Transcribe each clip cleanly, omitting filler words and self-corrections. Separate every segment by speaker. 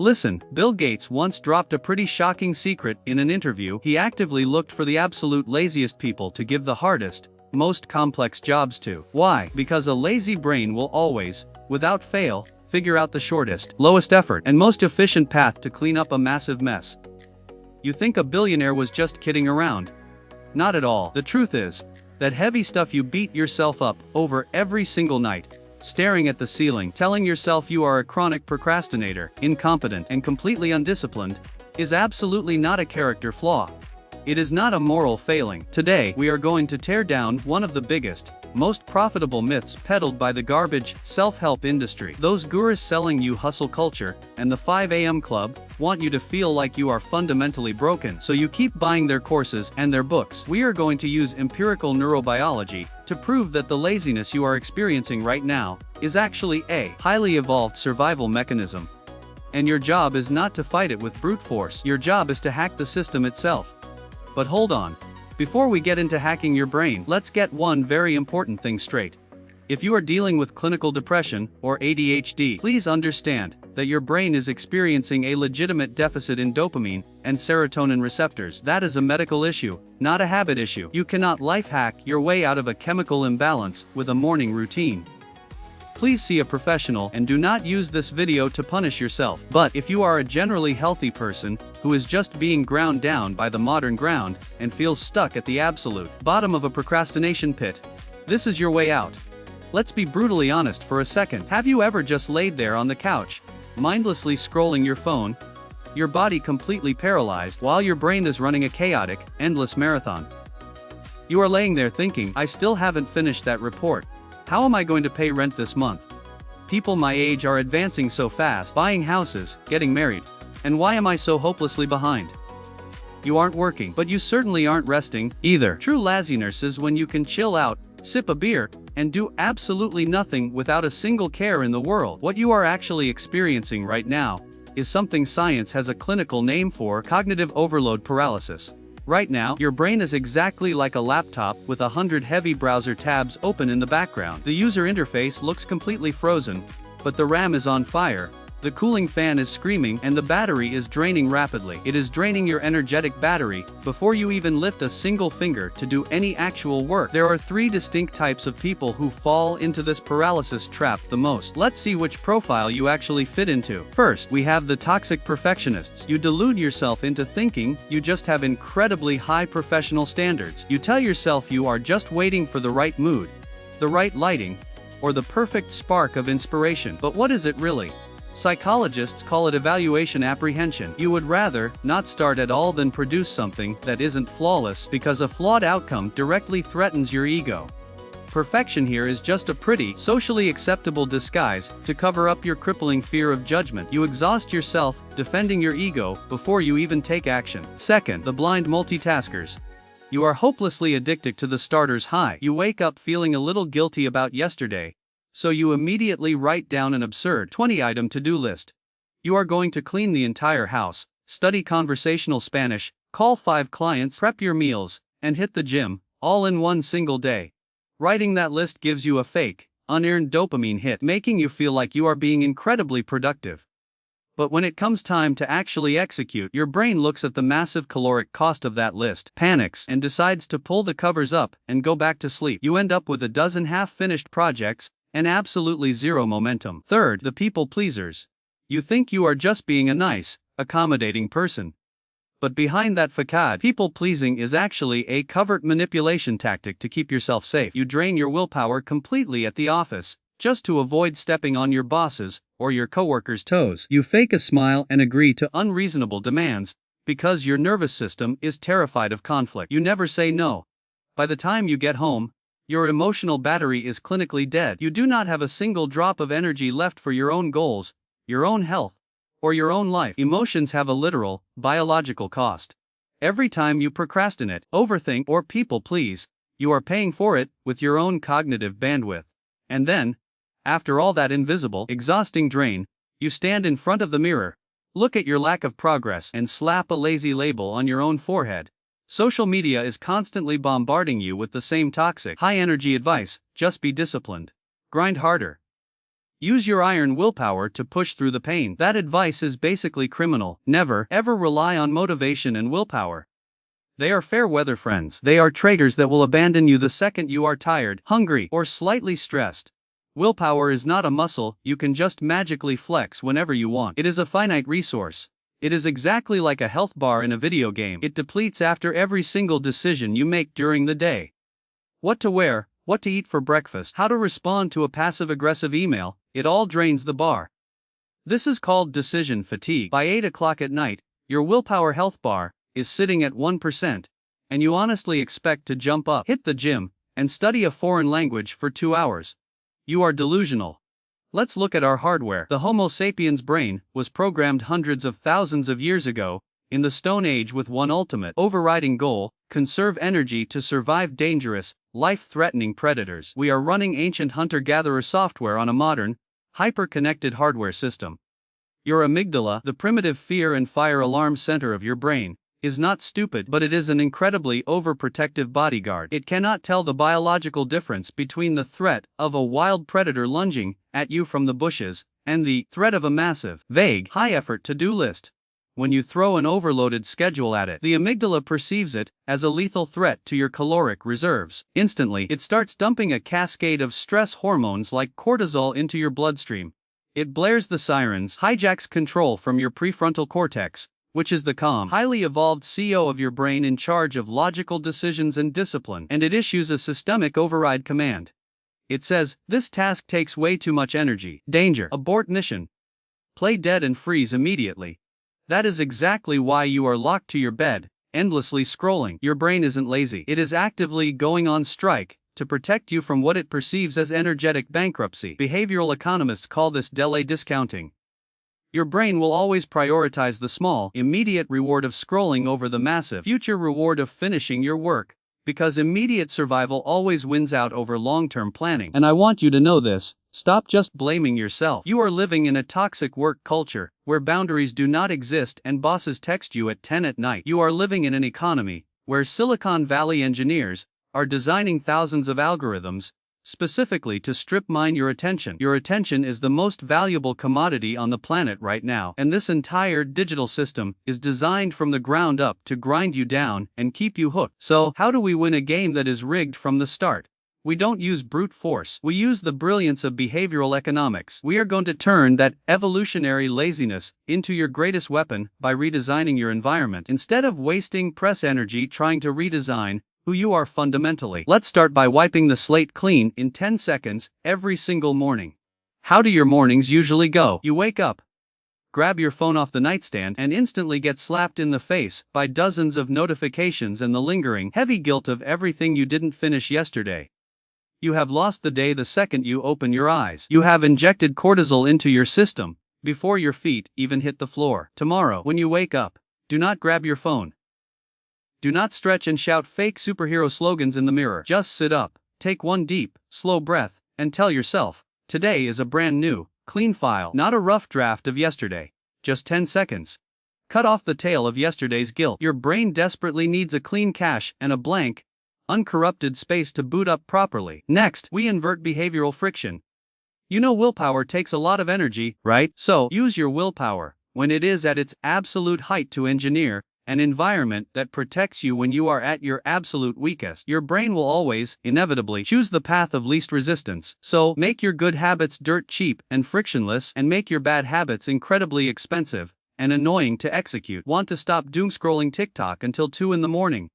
Speaker 1: Listen, Bill Gates once dropped a pretty shocking secret in an interview. He actively looked for the absolute laziest people to give the hardest, most complex jobs to. Why? Because a lazy brain will always, without fail, figure out the shortest, lowest effort, and most efficient path to clean up a massive mess. You think a billionaire was just kidding around? Not at all. The truth is, that heavy stuff you beat yourself up over every single night, staring at the ceiling, telling yourself you are a chronic procrastinator, incompetent, and completely undisciplined, is absolutely not a character flaw. It is not a moral failing. Today, we are going to tear down one of the biggest, most profitable myths peddled by the garbage, self-help industry. Those gurus selling you hustle culture, and the 5 a.m. club, want you to feel like you are fundamentally broken, so you keep buying their courses and their books. We are going to use empirical neurobiology to prove that the laziness you are experiencing right now is actually a highly evolved survival mechanism. And your job is not to fight it with brute force. Your job is to hack the system itself. But hold on. Before we get into hacking your brain, let's get one very important thing straight. If you are dealing with clinical depression or ADHD, please understand that your brain is experiencing a legitimate deficit in dopamine and serotonin receptors. That is a medical issue, not a habit issue. You cannot life hack your way out of a chemical imbalance with a morning routine. Please see a professional and do not use this video to punish yourself. But if you are a generally healthy person who is just being ground down by the modern ground and feels stuck at the absolute bottom of a procrastination pit, this is your way out. Let's be brutally honest for a second. Have you ever just laid there on the couch, mindlessly scrolling your phone, your body completely paralyzed while your brain is running a chaotic, endless marathon? You are laying there thinking, I still haven't finished that report. How am I going to pay rent this month? People my age are advancing so fast, buying houses, getting married. And why am I so hopelessly behind? You aren't working, but you certainly aren't resting, either. True laziness is when you can chill out, sip a beer, and do absolutely nothing without a single care in the world. What you are actually experiencing right now is something science has a clinical name for: cognitive overload paralysis. Right now, your brain is exactly like a laptop with 100 heavy browser tabs open in the background. The user interface looks completely frozen, but the RAM is on fire, the cooling fan is screaming, and the battery is draining rapidly. It is draining your energetic battery before you even lift a single finger to do any actual work. There are 3 distinct types of people who fall into this paralysis trap the most. Let's see which profile you actually fit into. First, we have the toxic perfectionists. You delude yourself into thinking you just have incredibly high professional standards. You tell yourself you are just waiting for the right mood, the right lighting, or the perfect spark of inspiration. But what is it really? Psychologists call it evaluation apprehension. You would rather not start at all than produce something that isn't flawless, because a flawed outcome directly threatens your ego. Perfection here is just a pretty, socially acceptable disguise to cover up your crippling fear of judgment. You exhaust yourself defending your ego before you even take action. Second, the blind multitaskers. You are hopelessly addicted to the starter's high. You wake up feeling a little guilty about yesterday, so you immediately write down an absurd 20-item to-do list. You are going to clean the entire house, study conversational Spanish, call 5 clients, prep your meals, and hit the gym, all in one single day. Writing that list gives you a fake, unearned dopamine hit, making you feel like you are being incredibly productive. But when it comes time to actually execute, your brain looks at the massive caloric cost of that list, panics, and decides to pull the covers up and go back to sleep. You end up with a dozen half-finished projects and absolutely zero momentum. Third, the people pleasers. You think you are just being a nice, accommodating person. But behind that facade, people pleasing is actually a covert manipulation tactic to keep yourself safe. You drain your willpower completely at the office, just to avoid stepping on your boss's or your coworkers' toes. You fake a smile and agree to unreasonable demands, because your nervous system is terrified of conflict. You never say no. By the time you get home, your emotional battery is clinically dead. You do not have a single drop of energy left for your own goals, your own health, or your own life. Emotions have a literal, biological cost. Every time you procrastinate, overthink, or people please, you are paying for it with your own cognitive bandwidth. And then, after all that invisible, exhausting drain, you stand in front of the mirror, look at your lack of progress, and slap a lazy label on your own forehead. Social media is constantly bombarding you with the same toxic, high-energy advice: just be disciplined. Grind harder. Use your iron willpower to push through the pain. That advice is basically criminal. Never, ever rely on motivation and willpower. They are fair weather friends. They are traitors that will abandon you the second you are tired, hungry, or slightly stressed. Willpower is not a muscle you can just magically flex whenever you want. It is a finite resource. It is exactly like a health bar in a video game. It depletes after every single decision you make during the day. What to wear, what to eat for breakfast, how to respond to a passive-aggressive email, it all drains the bar. This is called decision fatigue. By 8 o'clock at night, your willpower health bar is sitting at 1%, and you honestly expect to jump up, hit the gym, and study a foreign language for 2 hours. You are delusional. Let's look at our hardware. The Homo sapiens brain was programmed hundreds of thousands of years ago, in the Stone Age, with one ultimate, overriding goal: conserve energy to survive dangerous, life-threatening predators. We are running ancient hunter-gatherer software on a modern, hyper-connected hardware system. Your amygdala, the primitive fear and fire alarm center of your brain, is not stupid, but it is an incredibly overprotective bodyguard. It cannot tell the biological difference between the threat of a wild predator lunging at you from the bushes and the threat of a massive, vague, high-effort to-do list. When you throw an overloaded schedule at it, the amygdala perceives it as a lethal threat to your caloric reserves. Instantly, it starts dumping a cascade of stress hormones like cortisol into your bloodstream. It blares the sirens, hijacks control from your prefrontal cortex, which is the calm, highly evolved CEO of your brain in charge of logical decisions and discipline, and it issues a systemic override command. It says, "This task takes way too much energy. Danger. Abort mission. Play dead and freeze immediately." That is exactly why you are locked to your bed, endlessly scrolling. Your brain isn't lazy. It is actively going on strike to protect you from what it perceives as energetic bankruptcy. Behavioral economists call this delay discounting. Your brain will always prioritize the small, immediate reward of scrolling over the massive, future reward of finishing your work, because immediate survival always wins out over long-term planning. And I want you to know this: stop just blaming yourself. You are living in a toxic work culture, where boundaries do not exist and bosses text you at 10 at night. You are living in an economy where Silicon Valley engineers are designing thousands of algorithms, specifically to strip mine your attention. Your attention is the most valuable commodity on the planet right now, and this entire digital system is designed from the ground up to grind you down and keep you hooked. So, how do we win a game that is rigged from the start? We don't use brute force. We use the brilliance of behavioral economics. We are going to turn that evolutionary laziness into your greatest weapon by redesigning your environment. Instead of wasting press energy trying to redesign who you are fundamentally, let's start by wiping the slate clean in 10 seconds every single morning. How do your mornings usually go? You wake up, grab your phone off the nightstand, and instantly get slapped in the face by dozens of notifications and the lingering, heavy guilt of everything you didn't finish yesterday. You have lost the day the second you open your eyes. You have injected cortisol into your system before your feet even hit the floor. Tomorrow, when you wake up, do not grab your phone. Do not stretch and shout fake superhero slogans in the mirror. Just sit up, take one deep, slow breath, and tell yourself, today is a brand new, clean file, not a rough draft of yesterday. Just 10 seconds. Cut off the tail of yesterday's guilt. Your brain desperately needs a clean cache and a blank, uncorrupted space to boot up properly. Next, we invert behavioral friction. You know willpower takes a lot of energy, right? So, use your willpower when it is at its absolute height to engineer an environment that protects you when you are at your absolute weakest. Your brain will always, inevitably, choose the path of least resistance. So, make your good habits dirt cheap and frictionless, and make your bad habits incredibly expensive and annoying to execute. Want to stop doom scrolling TikTok until 2 in the morning?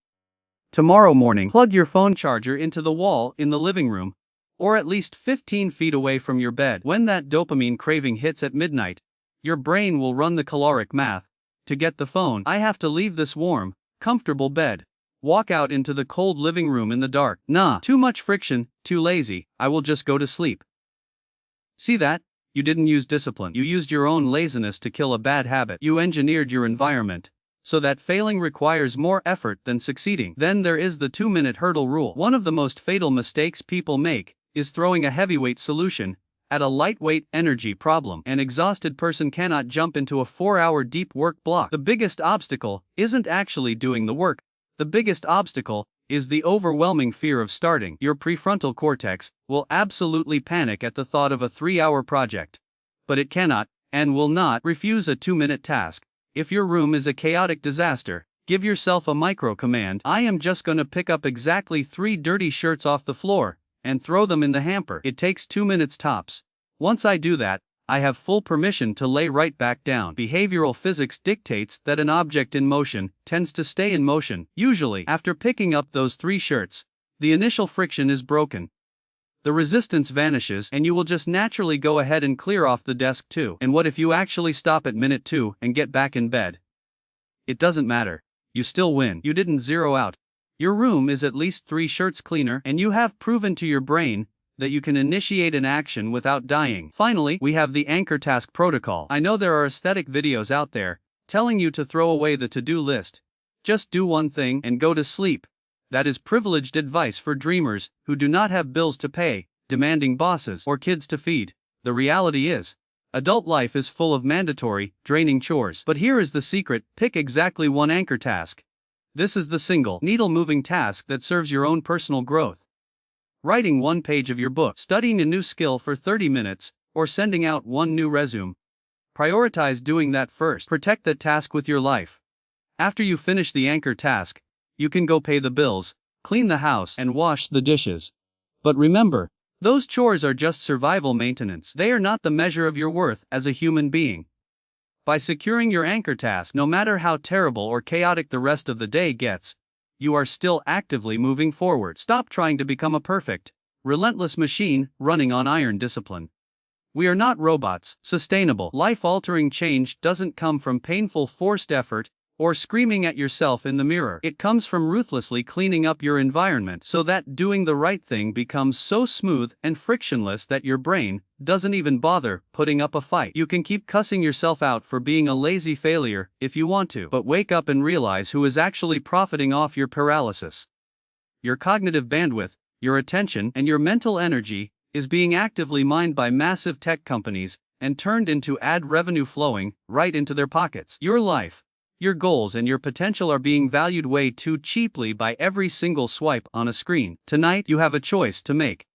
Speaker 1: Tomorrow morning, plug your phone charger into the wall in the living room, or at least 15 feet away from your bed. When that dopamine craving hits at midnight, your brain will run the caloric math. To get the phone, I have to leave this warm, comfortable bed. Walk out into the cold living room in the dark. Nah, too much friction, too lazy, I will just go to sleep. See that? You didn't use discipline. You used your own laziness to kill a bad habit. You engineered your environment so that failing requires more effort than succeeding. Then there is the 2-minute hurdle rule. One of the most fatal mistakes people make is throwing a heavyweight solution at a lightweight energy problem. An exhausted person cannot jump into a 4-hour deep work block. The biggest obstacle isn't actually doing the work. The biggest obstacle is the overwhelming fear of starting. Your prefrontal cortex will absolutely panic at the thought of a 3-hour project. But it cannot, and will not, refuse a 2-minute task. If your room is a chaotic disaster, give yourself a micro command. I am just gonna pick up exactly 3 dirty shirts off the floor and throw them in the hamper. It takes 2 minutes tops. Once I do that, I have full permission to lay right back down. Behavioral physics dictates that an object in motion tends to stay in motion. Usually, after picking up those 3 shirts, the initial friction is broken. The resistance vanishes and you will just naturally go ahead and clear off the desk too. And what if you actually stop at minute 2 and get back in bed? It doesn't matter. You still win. You didn't zero out. Your room is at least 3 shirts cleaner, and you have proven to your brain that you can initiate an action without dying. Finally, we have the anchor task protocol. I know there are aesthetic videos out there telling you to throw away the to-do list. Just do one thing and go to sleep. That is privileged advice for dreamers who do not have bills to pay, demanding bosses, or kids to feed. The reality is, adult life is full of mandatory, draining chores. But here is the secret: pick exactly one anchor task. This is the single, needle-moving task that serves your own personal growth. Writing 1 page of your book, studying a new skill for 30 minutes, or sending out 1 new resume. Prioritize doing that first. Protect that task with your life. After you finish the anchor task, you can go pay the bills, clean the house, and wash the dishes. But remember, those chores are just survival maintenance. They are not the measure of your worth as a human being. By securing your anchor task, no matter how terrible or chaotic the rest of the day gets, you are still actively moving forward. Stop trying to become a perfect, relentless machine running on iron discipline. We are not robots. Sustainable, life-altering change doesn't come from painful forced effort or screaming at yourself in the mirror. It comes from ruthlessly cleaning up your environment so that doing the right thing becomes so smooth and frictionless that your brain doesn't even bother putting up a fight. You can keep cussing yourself out for being a lazy failure if you want to, but wake up and realize who is actually profiting off your paralysis. Your cognitive bandwidth, your attention, and your mental energy is being actively mined by massive tech companies and turned into ad revenue flowing right into their pockets. Your life, your goals, and your potential are being valued way too cheaply by every single swipe on a screen. Tonight, you have a choice to make.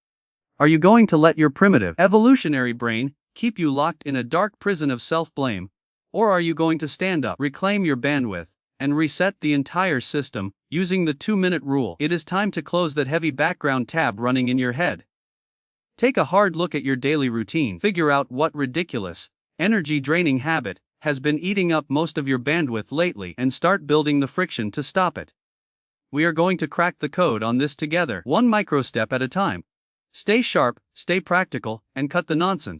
Speaker 1: Are you going to let your primitive, evolutionary brain keep you locked in a dark prison of self-blame? Or are you going to stand up, reclaim your bandwidth, and reset the entire system using the 2-minute rule? It is time to close that heavy background tab running in your head. Take a hard look at your daily routine. Figure out what ridiculous, energy-draining habit has been eating up most of your bandwidth lately and start building the friction to stop it. We are going to crack the code on this together, one micro step at a time. Stay sharp, stay practical, and cut the nonsense.